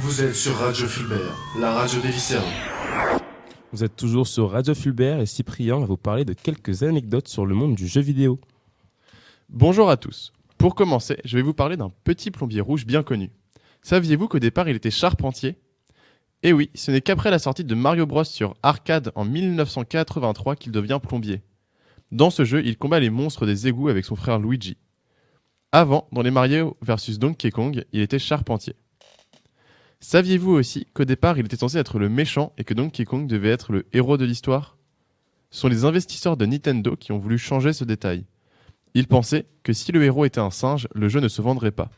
Vous êtes sur Radio Fulbert, la radio des lycéens. Vous êtes toujours sur Radio Fulbert et Cyprien va vous parler de quelques anecdotes sur le monde du jeu vidéo. Bonjour à tous. Pour commencer, je vais vous parler d'un petit plombier rouge bien connu. Saviez-vous qu'au départ il était charpentier ? Eh oui, ce n'est qu'après la sortie de Mario Bros sur arcade en 1983 qu'il devient plombier. Dans ce jeu, il combat les monstres des égouts avec son frère Luigi. Avant, dans les Mario vs Donkey Kong, il était charpentier. Saviez-vous aussi qu'au départ il était censé être le méchant et que Donkey Kong devait être le héros de l'histoire ? Ce sont les investisseurs de Nintendo qui ont voulu changer ce détail. Ils pensaient que si le héros était un singe, le jeu ne se vendrait pas.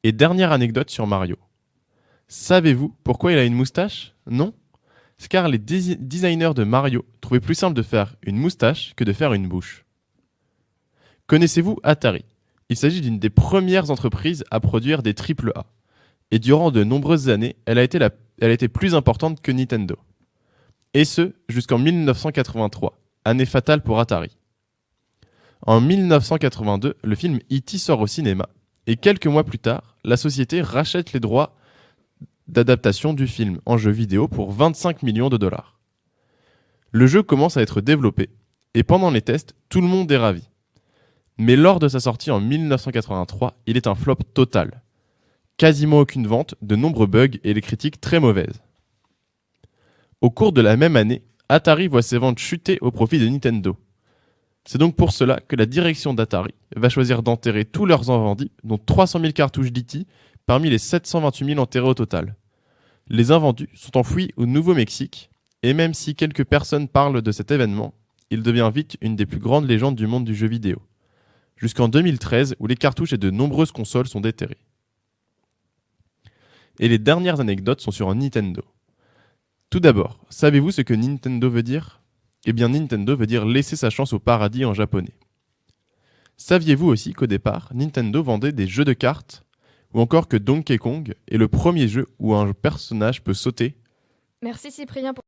Et dernière anecdote sur Mario. Savez-vous pourquoi il a une moustache ? Non ? C'est car les designers de Mario trouvaient plus simple de faire une moustache que de faire une bouche. Connaissez-vous Atari ? Il s'agit d'une des premières entreprises à produire des AAA. Et durant de nombreuses années, elle a été plus importante que Nintendo. Et ce, jusqu'en 1983, année fatale pour Atari. En 1982, le film E.T. sort au cinéma, et quelques mois plus tard, la société rachète les droits d'adaptation du film en jeu vidéo pour 25 millions de dollars. Le jeu commence à être développé, et pendant les tests, tout le monde est ravi. Mais lors de sa sortie en 1983, il est un flop total. Quasiment aucune vente, de nombreux bugs et les critiques très mauvaises. Au cours de la même année, Atari voit ses ventes chuter au profit de Nintendo. C'est donc pour cela que la direction d'Atari va choisir d'enterrer tous leurs invendus, dont 300 000 cartouches d'E.T. parmi les 728 000 enterrés au total. Les invendus sont enfouis au Nouveau-Mexique, et même si quelques personnes parlent de cet événement, il devient vite une des plus grandes légendes du monde du jeu vidéo. Jusqu'en 2013, où les cartouches et de nombreuses consoles sont déterrées. Et les dernières anecdotes sont sur Nintendo. Tout d'abord, savez-vous ce que Nintendo veut dire ? Eh bien, Nintendo veut dire laisser sa chance au paradis en japonais. Saviez-vous aussi qu'au départ, Nintendo vendait des jeux de cartes, ou encore que Donkey Kong est le premier jeu où un personnage peut sauter ? Merci Cyprien pour